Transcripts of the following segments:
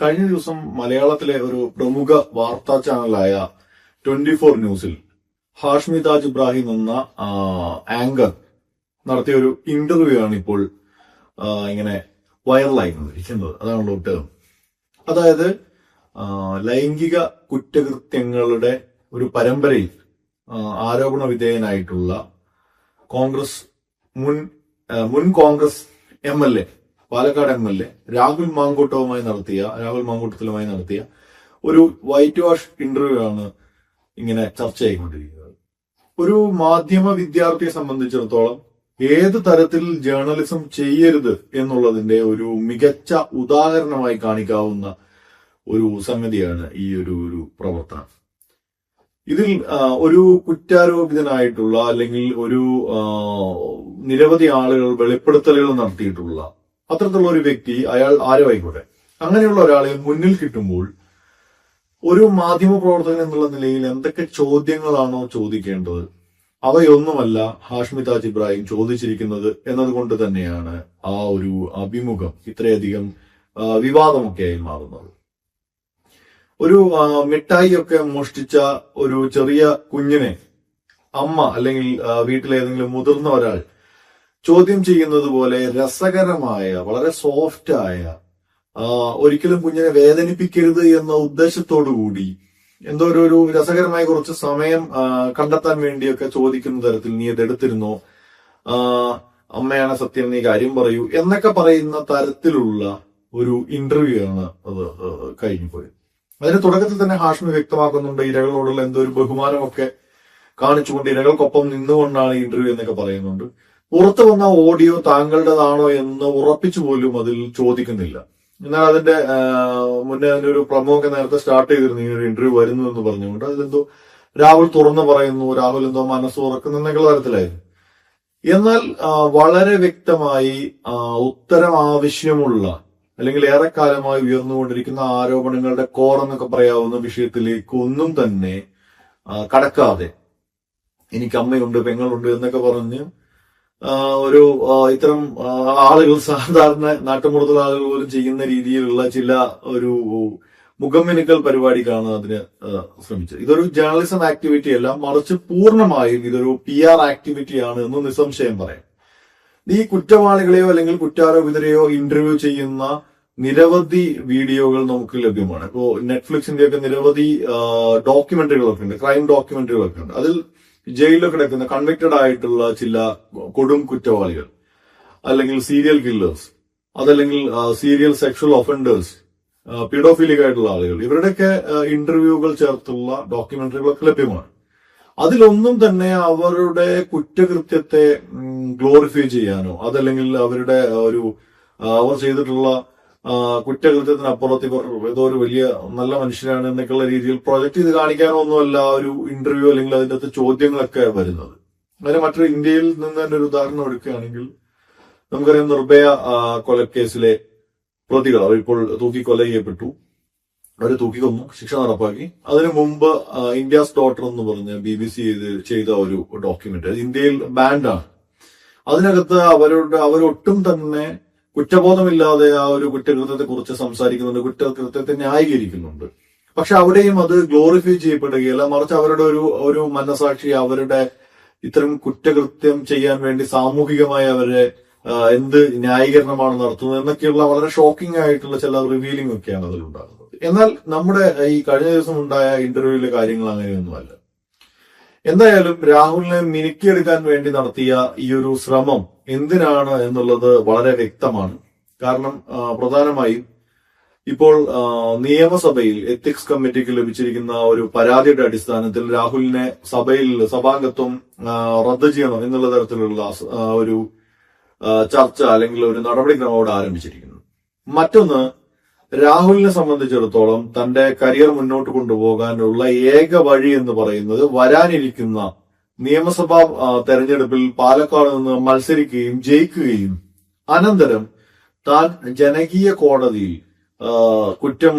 കഴിഞ്ഞ ദിവസം മലയാളത്തിലെ ഒരു പ്രമുഖ വാർത്താ ചാനലായ 24 ന്യൂസിൽ ഹാഷ്മി താജ് ഇബ്രാഹിം എന്ന ആങ്കർ നടത്തിയ ഒരു ഇന്റർവ്യൂ ആണ് ഇപ്പോൾ ഇങ്ങനെ വൈറലായിക്കൊണ്ടിരിക്കുന്നത്. അതാണല്ലോ ടേം. അതായത് ലൈംഗിക കുറ്റകൃത്യങ്ങളുടെ ഒരു പരമ്പരയിൽ ആരോപണ വിധേയനായിട്ടുള്ള മുൻ കോൺഗ്രസ് MLA, പാലക്കാട് MLA രാഹുൽ മാങ്കൂട്ടത്തിലുമായി നടത്തിയ ഒരു വൈറ്റ് വാഷ് ഇന്റർവ്യൂ ആണ് ഇങ്ങനെ ചർച്ചയായിക്കൊണ്ടിരിക്കുന്നത്. ഒരു മാധ്യമ വിദ്യാർത്ഥിയെ സംബന്ധിച്ചിടത്തോളം ഏത് തരത്തിൽ ജേർണലിസം ചെയ്യരുത് എന്നുള്ളതിന്റെ ഒരു മികച്ച ഉദാഹരണമായി കാണിക്കാവുന്ന ഒരു സംഗതിയാണ് ഈ ഒരു പ്രവർത്തനം. ഇതിൽ ഒരു കുറ്റാരോപിതനായിട്ടുള്ള അല്ലെങ്കിൽ ഒരു നിരവധി ആളുകൾ വെളിപ്പെടുത്തലുകൾ നടത്തിയിട്ടുള്ള അത്തരത്തിലുള്ള ഒരു വ്യക്തി, അയാൾ ആരോ ആയിക്കോട്ടെ, അങ്ങനെയുള്ള ഒരാളെ മുന്നിൽ കിട്ടുമ്പോൾ ഒരു മാധ്യമ പ്രവർത്തകൻ എന്നുള്ള നിലയിൽ എന്തൊക്കെ ചോദ്യങ്ങളാണോ ചോദിക്കേണ്ടത് അവയൊന്നുമല്ല ഹാഷ്മി താജ് ഇബ്രാഹിം ചോദിച്ചിരിക്കുന്നത് എന്നതുകൊണ്ട് തന്നെയാണ് ആ ഒരു അഭിമുഖം ഇത്രയധികം വിവാദമൊക്കെയായി മാറുന്നത്. ഒരു മിഠായി ഒക്കെ മോഷ്ടിച്ച ഒരു ചെറിയ കുഞ്ഞിനെ അമ്മ അല്ലെങ്കിൽ വീട്ടിലേതെങ്കിലും മുതിർന്ന ഒരാൾ ചോദ്യം ചെയ്യുന്നത് പോലെ രസകരമായ, വളരെ സോഫ്റ്റായ, ഒരിക്കലും കുഞ്ഞിനെ വേദനിപ്പിക്കരുത് എന്ന ഉദ്ദേശത്തോടുകൂടി എന്തോ ഒരു രസകരമായ കുറച്ച് സമയം കണ്ടെത്താൻ വേണ്ടിയൊക്കെ ചോദിക്കുന്ന തരത്തിൽ നീ ഇതെടുത്തിരുന്നോ, അമ്മയാണ് സത്യം, നീ കാര്യം പറയൂ എന്നൊക്കെ പറയുന്ന തരത്തിലുള്ള ഒരു ഇന്റർവ്യൂ ആണ് അത് കഴിഞ്ഞു പോയത്. അതിന് തുടക്കത്തിൽ തന്നെ ഹാഷ്മി വ്യക്തമാക്കുന്നുണ്ട് ഇരകളോടുള്ള എന്തോ ഒരു ബഹുമാനമൊക്കെ കാണിച്ചുകൊണ്ട് ഇരകൾക്കൊപ്പം നിന്നുകൊണ്ടാണ് ഇന്റർവ്യൂ എന്നൊക്കെ പറയുന്നുണ്ട്. പുറത്തു വന്ന ഓഡിയോ താങ്കളുടേതാണോ എന്ന് ഉറപ്പിച്ചു പോലും അതിൽ ചോദിക്കുന്നില്ല. എന്നാൽ അതിന്റെ മുന്നേ അതിന്റെ ഒരു പ്രമോ ഒക്കെ നേരത്തെ സ്റ്റാർട്ട് ചെയ്തിരുന്നു, ഈ ഒരു ഇന്റർവ്യൂ വരുന്നു എന്ന് പറഞ്ഞുകൊണ്ട്. അതിലെന്തോ രാഹുൽ തുറന്നു പറയുന്നു, രാഹുൽ എന്തോ മനസ്സ് തുറക്കുന്നു എന്നൊക്കെയുള്ള തരത്തിലായിരുന്നു. എന്നാൽ വളരെ വ്യക്തമായി ഉത്തരം ആവശ്യമുള്ള അല്ലെങ്കിൽ ഏറെക്കാലമായി ഉയർന്നുകൊണ്ടിരിക്കുന്ന ആരോപണങ്ങളുടെ കോർ എന്നൊക്കെ പറയാവുന്ന വിഷയത്തിലേക്ക് ഒന്നും തന്നെ കടക്കാതെ എനിക്ക് അമ്മയുണ്ട്, പെങ്ങളുണ്ട് എന്നൊക്കെ പറഞ്ഞ് ഒരു ഇത്തരം ആളുകൾ, സാധാരണ നാട്ടുമ്പുറത്തുള്ള ആളുകൾ പോലും ചെയ്യുന്ന രീതിയിലുള്ള ചില ഒരു മുഖമിനുക്കൽ പരിപാടിക്കാണ് അതിന് ശ്രമിച്ചത്. ഇതൊരു ജേർണലിസം ആക്ടിവിറ്റി അല്ല, മറിച്ച് പൂർണ്ണമായും ഇതൊരു PR ആക്ടിവിറ്റിയാണ് എന്ന് നിസ്സംശയം പറയാം. ഈ കുറ്റവാളികളെയോ അല്ലെങ്കിൽ കുറ്റാരോപിതരെയോ ഇന്റർവ്യൂ ചെയ്യുന്ന നിരവധി വീഡിയോകൾ നമുക്ക് ലഭ്യമാണ്. ഇപ്പോ നെറ്റ്ഫ്ലിക്സിന്റെ ഒക്കെ നിരവധി ഡോക്യുമെന്ററികളൊക്കെ ഉണ്ട്, ക്രൈം ഡോക്യുമെന്ററികളൊക്കെ ഉണ്ട്. അതിൽ ജയിലിൽ കിടക്കുന്ന കൺവിക്റ്റഡ് ആയിട്ടുള്ള ചില കൊടും കുറ്റവാളികൾ, അല്ലെങ്കിൽ സീരിയൽ കില്ലേഴ്സ്, അതല്ലെങ്കിൽ സീരിയൽ സെക്ഷൽ ഒഫൻഡേഴ്സ്, പീഡോഫിലിക് ആയിട്ടുള്ള ആളുകൾ, ഇവരുടെയൊക്കെ ഇന്റർവ്യൂകൾ ചേർത്തുള്ള ഡോക്യുമെന്ററികളൊക്കെ ലഭ്യമാണ്. അതിലൊന്നും തന്നെ അവരുടെ കുറ്റകൃത്യത്തെ ഗ്ലോറിഫൈ ചെയ്യാനോ അതല്ലെങ്കിൽ അവരുടെ അവർ ചെയ്തിട്ടുള്ള കുറ്റകൃത്യത്തിനപ്പുറത്ത് ഇവർ ഏതോ ഒരു വലിയ നല്ല മനുഷ്യരാണ് എന്നൊക്കെയുള്ള രീതിയിൽ പ്രൊജക്ട് ചെയ്ത് കാണിക്കാനോ ഒന്നുമല്ല ഒരു ഇന്റർവ്യൂ അല്ലെങ്കിൽ അതിന്റെ അകത്ത് ചോദ്യങ്ങളൊക്കെ വരുന്നത്. അങ്ങനെ മറ്റൊരു ഇന്ത്യയിൽ നിന്ന് തന്നെ ഒരു ഉദാഹരണം എടുക്കുകയാണെങ്കിൽ നമുക്കറിയാം, നിർഭയ കൊലക്കേസിലെ പ്രതികൾ അവരിപ്പോൾ തൂക്കിക്കൊല ചെയ്യപ്പെട്ടു, അവരെ തൂക്കിക്കൊന്നു, ശിക്ഷ നടപ്പാക്കി. അതിനു മുമ്പ് ഇന്ത്യാസ് ഡോട്ടർ എന്ന് പറഞ്ഞ് BBC ചെയ്ത ഒരു ഡോക്യുമെന്റ് ഇന്ത്യയിൽ ബാൻഡാണ്. അതിനകത്ത് അവരൊട്ടും തന്നെ കുറ്റബോധമില്ലാതെ ആ ഒരു കുറ്റകൃത്യത്തെ കുറിച്ച് സംസാരിക്കുന്നുണ്ട്, കുറ്റകൃത്യത്തെ ന്യായീകരിക്കുന്നുണ്ട്. പക്ഷെ അവിടെയും അത് ഗ്ലോറിഫൈ ചെയ്യപ്പെടുകയല്ല, മറിച്ച് അവരുടെ ഒരു മനസാക്ഷി അവരുടെ ഇത്തരം കുറ്റകൃത്യം ചെയ്യാൻ വേണ്ടി സാമൂഹികമായി അവരെ എന്ത് ന്യായീകരണമാണ് നടത്തുന്നത് എന്നൊക്കെയുള്ള വളരെ ഷോക്കിംഗ് ആയിട്ടുള്ള ചില റിവീലിംഗ് ഒക്കെയാണ് അതിലുണ്ടാകുന്നത്. എന്നാൽ നമ്മുടെ ഈ കഴിഞ്ഞ ദിവസം ഉണ്ടായ ഇന്റർവ്യൂവിലെ കാര്യങ്ങൾ അങ്ങനെയൊന്നുമല്ല. എന്തായാലും രാഹുലിനെ മിനുക്കിയെടുക്കാൻ വേണ്ടി നടത്തിയ ഈ ഒരു ശ്രമം എന്തിനാണ് എന്നുള്ളത് വളരെ വ്യക്തമാണ്. കാരണം പ്രധാനമായും ഇപ്പോൾ നിയമസഭയിൽ എത്തിക്സ് കമ്മിറ്റിക്ക് ലഭിച്ചിരിക്കുന്ന ഒരു പരാതിയുടെ അടിസ്ഥാനത്തിൽ രാഹുലിനെ സഭാംഗത്വം റദ്ദ് ചെയ്യണം എന്നുള്ള തരത്തിലുള്ള ഒരു ചർച്ച അല്ലെങ്കിൽ ഒരു നടപടിക്രമം അവിടെ ആരംഭിച്ചിരിക്കുന്നു. മറ്റൊന്ന്, രാഹുലിനെ സംബന്ധിച്ചിടത്തോളം തന്റെ കരിയർ മുന്നോട്ട് കൊണ്ടുപോകാനുള്ള ഏക വഴി എന്ന് പറയുന്നത് വരാനിരിക്കുന്ന നിയമസഭാ തെരഞ്ഞെടുപ്പിൽ പാലക്കാട് നിന്ന് മത്സരിക്കുകയും ജയിക്കുകയും അനന്തരം താൻ ജനകീയ കോടതിയിൽ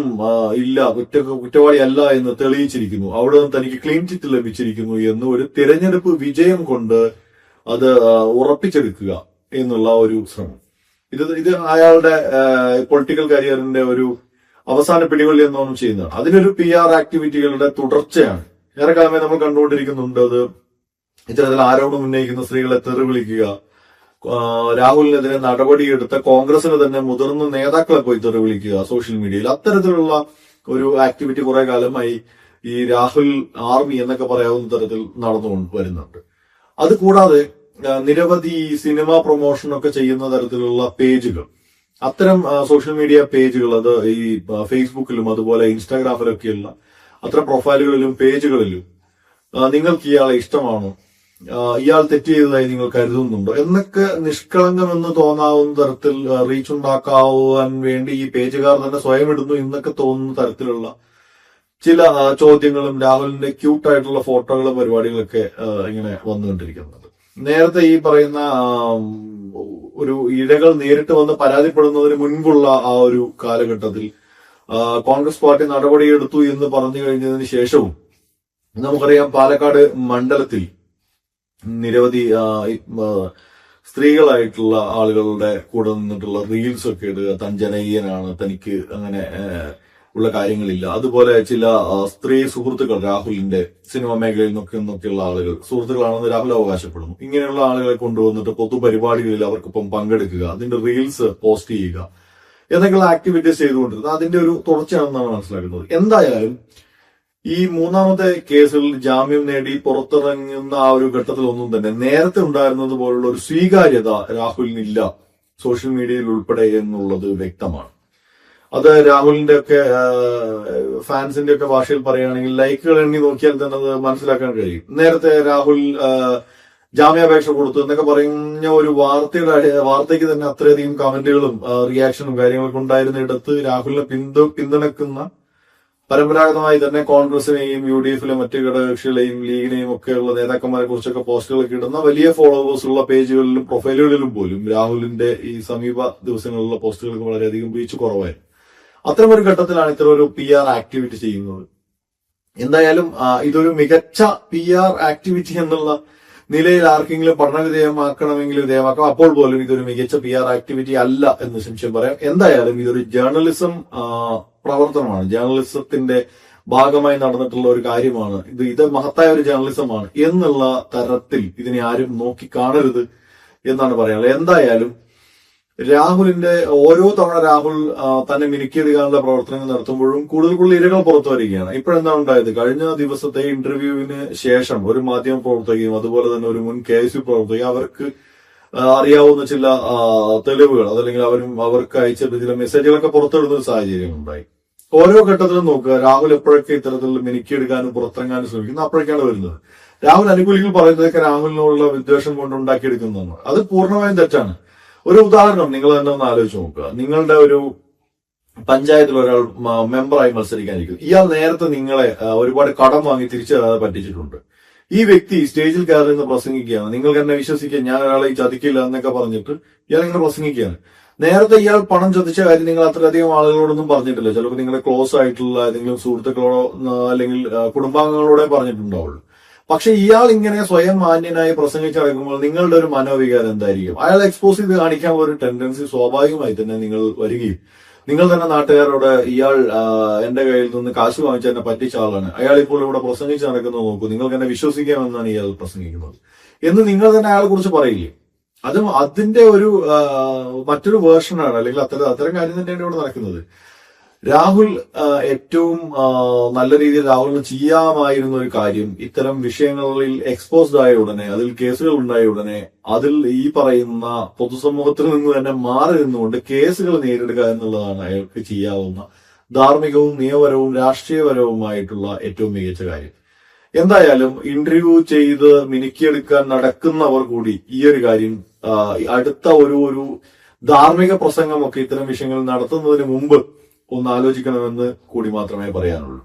കുറ്റവാളിയല്ല എന്ന് തെളിയിച്ചിരിക്കുന്നു, അവിടെ നിന്ന് തനിക്ക് ക്ലീൻ ചിറ്റ് ലഭിച്ചിരിക്കുന്നു എന്ന് ഒരു തിരഞ്ഞെടുപ്പ് വിജയം കൊണ്ട് അത് ഉറപ്പിച്ചെടുക്കുക എന്നുള്ള ഒരു ശ്രമം. ഇത് അയാളുടെ പൊളിറ്റിക്കൽ കരിയറിന്റെ ഒരു അവസാന പിടികൊള്ളി എന്നൊന്നും ചെയ്യുന്നതാണ്. അതിനൊരു PR ആക്ടിവിറ്റികളുടെ തുടർച്ചയാണ്. ഏറെക്കാലമായി നമ്മൾ കണ്ടുകൊണ്ടിരിക്കുന്നുണ്ട്. അത് ഇത്തരത്തിൽ ആരോപണം ഉന്നയിക്കുന്ന സ്ത്രീകളെ തെറി വിളിക്കുക, രാഹുലിനെതിരെ നടപടിയെടുത്ത കോൺഗ്രസിന് തന്നെ മുതിർന്ന നേതാക്കളെ പോയി തെറി വിളിക്കുക സോഷ്യൽ മീഡിയയിൽ. അത്തരത്തിലുള്ള ഒരു ആക്ടിവിറ്റി കുറെ കാലമായി ഈ രാഹുൽ ആർമി എന്നൊക്കെ പറയാവുന്ന തരത്തിൽ നടന്നുകൊണ്ട് വരുന്നുണ്ട്. അതുകൂടാതെ നിരവധി സിനിമ പ്രൊമോഷൻ ഒക്കെ ചെയ്യുന്ന തരത്തിലുള്ള പേജുകൾ, അത്തരം സോഷ്യൽ മീഡിയ പേജുകൾ, അത് ഈ ഫേസ്ബുക്കിലും അതുപോലെ ഇൻസ്റ്റാഗ്രാമിലൊക്കെയുള്ള അത്തരം പ്രൊഫൈലുകളിലും പേജുകളിലും നിങ്ങൾക്ക് ഇയാളെ ഇഷ്ടമാണോ, ഇയാൾ തെറ്റ് ചെയ്തതായി നിങ്ങൾ കരുതുന്നുണ്ടോ എന്നൊക്കെ നിഷ്കളങ്കമെന്ന് തോന്നാവുന്ന തരത്തിൽ റീച്ച് ഉണ്ടാക്കാവാൻ വേണ്ടി ഈ പേജുകാർ തന്നെ സ്വയം ഇടുന്നു എന്നൊക്കെ തോന്നുന്ന തരത്തിലുള്ള ചില ചോദ്യങ്ങളും രാഹുലിന്റെ ക്യൂട്ടായിട്ടുള്ള ഫോട്ടോകളും പരിപാടികളൊക്കെ ഇങ്ങനെ വന്നുകൊണ്ടിരിക്കുന്നുണ്ട്. നേരത്തെ ഈ പറയുന്ന ഒരു ഇരകൾ നേരിട്ട് വന്ന് പരാതിപ്പെടുന്നതിന് മുൻപുള്ള ആ ഒരു കാലഘട്ടത്തിൽ കോൺഗ്രസ് പാർട്ടി നടപടിയെടുത്തു എന്ന് പറഞ്ഞു കഴിഞ്ഞതിന് ശേഷവും നമുക്കറിയാം പാലക്കാട് മണ്ഡലത്തിൽ നിരവധി സ്ത്രീകളായിട്ടുള്ള ആളുകളുടെ കൂടെ നിന്നിട്ടുള്ള റീൽസ് ഒക്കെ ഇടുക, താൻ ജനകീയനാണ്, തനിക്ക് അങ്ങനെ ഉള്ള കാര്യങ്ങളില്ല. അതുപോലെ ചില സ്ത്രീ സുഹൃത്തുക്കൾ രാഹുലിന്റെ സിനിമ മേഖലയിൽ നിന്നൊക്കെയുള്ള ആളുകൾ സുഹൃത്തുക്കളാണെന്ന് രാഹുൽ അവകാശപ്പെടുന്നു. ഇങ്ങനെയുള്ള ആളുകളെ കൊണ്ടുവന്നിട്ട് പൊതുപരിപാടികളിൽ അവർക്കൊപ്പം പങ്കെടുക്കുക, അതിന്റെ റീൽസ് പോസ്റ്റ് ചെയ്യുക എന്നൊക്കെയുള്ള ആക്ടിവിറ്റീസ് ചെയ്തുകൊണ്ടിരുന്നത് അതിന്റെ ഒരു തുടർച്ചയാണെന്നാണ് മനസ്സിലാക്കുന്നത്. എന്തായാലും ഈ മൂന്നാമത്തെ കേസിൽ ജാമ്യം നേടി പുറത്തിറങ്ങുന്ന ആ ഒരു ഘട്ടത്തിലൊന്നും തന്നെ നേരത്തെ ഉണ്ടായിരുന്നത് പോലുള്ള ഒരു സ്വീകാര്യത രാഹുലിനില്ല സോഷ്യൽ മീഡിയയിൽ ഉൾപ്പെടെ എന്നുള്ളത് വ്യക്തമാണ്. അത് രാഹുലിന്റെ ഒക്കെ ഫാൻസിന്റെ ഒക്കെ ഭാഷയിൽ പറയുകയാണെങ്കിൽ ലൈക്കുകൾ എണ്ണി നോക്കിയാൽ തന്നെ അത് മനസ്സിലാക്കാൻ കഴിയും. നേരത്തെ രാഹുൽ ജാമ്യാപേക്ഷ കൊടുത്തു എന്നൊക്കെ പറഞ്ഞ ഒരു വാർത്തയ്ക്ക് തന്നെ അത്രയധികം കമന്റുകളും റിയാക്ഷനും കാര്യങ്ങളൊക്കെ ഉണ്ടായിരുന്നിടത്ത് രാഹുലിനെ പിന്തുണക്കുന്ന പരമ്പരാഗതമായി തന്നെ കോൺഗ്രസിനെയും UDF-ലെ മറ്റു ഘടകകക്ഷികളെയും ലീഗിനെയും ഒക്കെയുള്ള നേതാക്കന്മാരെ കുറിച്ചൊക്കെ പോസ്റ്റുകളൊക്കെ ഇടുന്ന വലിയ ഫോളോവേഴ്സ് ഉള്ള പേജുകളിലും പ്രൊഫൈലുകളിലും പോലും രാഹുലിന്റെ ഈ സമീപ ദിവസങ്ങളിലുള്ള പോസ്റ്റുകൾക്ക് വളരെയധികം റീച്ച് കുറവായിരുന്നു. അത്തരമൊരു ഘട്ടത്തിലാണ് ഇത്തരം ഒരു PR ആക്ടിവിറ്റി ചെയ്യുന്നത്. എന്തായാലും ഇതൊരു മികച്ച PR ആക്ടിവിറ്റി എന്നുള്ള നിലയിൽ ആർക്കെങ്കിലും പഠനവിധേയമാക്കണമെങ്കിൽ വിധേയമാക്കാം. അപ്പോൾ പോലും ഇതൊരു മികച്ച PR ആക്ടിവിറ്റി അല്ല എന്ന് സംശയം പറയാം. എന്തായാലും ഇതൊരു ജേർണലിസം പ്രവർത്തനമാണ്, ജേർണലിസത്തിന്റെ ഭാഗമായി നടന്നിട്ടുള്ള ഒരു കാര്യമാണ്. ഇത് മഹത്തായ ഒരു ജേർണലിസമാണ് എന്നുള്ള തരത്തിൽ ഇതിനെ ആരും നോക്കി കാണരുത് എന്നാണ് പറയാനുള്ളത്. എന്തായാലും രാഹുലിന്റെ ഓരോ തവണ രാഹുൽ തന്നെ മിനുക്കിയെടുക്കാനുള്ള പ്രവർത്തനങ്ങൾ നടത്തുമ്പോഴും കൂടുതൽ ഇരകൾ പുറത്തു വരികയാണ്. ഇപ്പോഴെന്താണ് ഉണ്ടായത്? കഴിഞ്ഞ ദിവസത്തെ ഇന്റർവ്യൂവിന് ശേഷം ഒരു മാധ്യമ പ്രവർത്തകയും അതുപോലെ തന്നെ ഒരു മുൻ KSU പ്രവർത്തകയും അവർക്ക് അറിയാവുന്ന ചില തെളിവുകൾ അതല്ലെങ്കിൽ അവർക്ക് അയച്ച ചില മെസ്സേജുകളൊക്കെ പുറത്തെടുക്കുന്ന ഒരു സാഹചര്യം ഉണ്ടായി. ഓരോ ഘട്ടത്തിലും നോക്കുക, രാഹുൽ എപ്പോഴൊക്കെ ഇത്തരത്തിൽ മിനുക്കിയെടുക്കാനും പുറത്തിറങ്ങാനും ശ്രമിക്കുന്നു അപ്പോഴേക്കാണ് വരുന്നത്. രാഹുൽ അനുകൂലികൾ പറയുന്നതൊക്കെ രാഹുലിനോടുള്ള വിദ്വേഷം കൊണ്ട് ഉണ്ടാക്കിയെടുക്കുന്നതാണ്. അത് പൂർണ്ണമായും തെറ്റാണ്. ഒരു ഉദാഹരണം നിങ്ങൾ തന്നെ ഒന്ന് ആലോചിച്ച് നോക്കുക. നിങ്ങളുടെ ഒരു പഞ്ചായത്തിൽ ഒരാൾ മെമ്പറായി മത്സരിക്കാനിരിക്കും. ഇയാൾ നേരത്തെ നിങ്ങളെ ഒരുപാട് കടം വാങ്ങി തിരിച്ചു തരാതെ പറ്റിച്ചിട്ടുണ്ട്. ഈ വ്യക്തി സ്റ്റേജിൽ കയറി നിന്ന് പ്രസംഗിക്കുകയാണ്, നിങ്ങൾക്ക് എന്നെ വിശ്വസിക്കുക, ഞാൻ ഒരാളെ ചതിക്കില്ല എന്നൊക്കെ പറഞ്ഞിട്ട് ഇയാൾ ഇങ്ങനെ പ്രസംഗിക്കുകയാണ്. നേരത്തെ ഇയാൾ പണം ചതിച്ച കാര്യം നിങ്ങൾ അത്രയധികം ആളുകളോടൊന്നും പറഞ്ഞിട്ടില്ല. ചിലപ്പോൾ നിങ്ങളുടെ ക്ലോസ് ആയിട്ടുള്ള ഏതെങ്കിലും സുഹൃത്തുക്കളോടോ അല്ലെങ്കിൽ കുടുംബാംഗങ്ങളോടെ പറഞ്ഞിട്ടുണ്ടാവുള്ളൂ. പക്ഷെ ഇയാൾ ഇങ്ങനെ സ്വയം മാന്യനായി പ്രസംഗിച്ചടക്കുമ്പോൾ നിങ്ങളുടെ ഒരു മനോവികാരം എന്തായിരിക്കും? അയാൾ എക്സ്പോസ് ചെയ്ത് കാണിക്കാനുള്ള ഒരു ടെൻഡൻസി സ്വാഭാവികമായി തന്നെ നിങ്ങൾ വരികയും നിങ്ങൾ തന്നെ നാട്ടുകാരോട് ഇയാൾ എന്റെ കയ്യിൽ നിന്ന് കാശ് വാങ്ങിച്ച് എന്നെ പറ്റിച്ച ആളാണ്, അയാൾ ഇപ്പോൾ ഇവിടെ പ്രസംഗിച്ച് നടക്കുന്നത് നോക്കൂ, നിങ്ങൾക്ക് എന്നെ വിശ്വസിക്കാമെന്നാണ് ഇയാൾ പ്രസംഗിക്കുന്നത് എന്ന് നിങ്ങൾ തന്നെ അയാളെ കുറിച്ച് പറയില്ലേ? അതും അതിന്റെ ഒരു മറ്റൊരു വേർഷനാണ്, അല്ലെങ്കിൽ അത്തരം കാര്യം തന്നെയാണ് ഇവിടെ നടക്കുന്നത്. രാഹുൽ ഏറ്റവും നല്ല രീതിയിൽ രാഹുലിന് ചെയ്യാമായിരുന്ന ഒരു കാര്യം, ഇത്തരം വിഷയങ്ങളിൽ എക്സ്പോസ്ഡ് ആയ ഉടനെ, അതിൽ കേസുകൾ ഉണ്ടായ ഉടനെ അതിൽ ഈ പറയുന്ന പൊതുസമൂഹത്തിൽ നിന്ന് തന്നെ മാറി നിന്നുകൊണ്ട് കേസുകൾ നേരിടുക എന്നുള്ളതാണ് അയാൾക്ക് ചെയ്യാവുന്ന ധാർമ്മികവും നിയമപരവും രാഷ്ട്രീയപരവുമായിട്ടുള്ള ഏറ്റവും മികച്ച കാര്യം. എന്തായാലും ഇന്റർവ്യൂ ചെയ്ത് മിനുക്കിയെടുക്കാൻ നടക്കുന്നവർ കൂടി ഈ ഒരു കാര്യം അടുത്ത ഒരു ധാർമ്മിക പ്രസംഗമൊക്കെ ഇത്തരം വിഷയങ്ങൾ നടത്തുന്നതിന് മുമ്പ് ഒന്ന് ആലോചിക്കണമെന്ന് കൂടി മാത്രമേ പറയാനുള്ളൂ.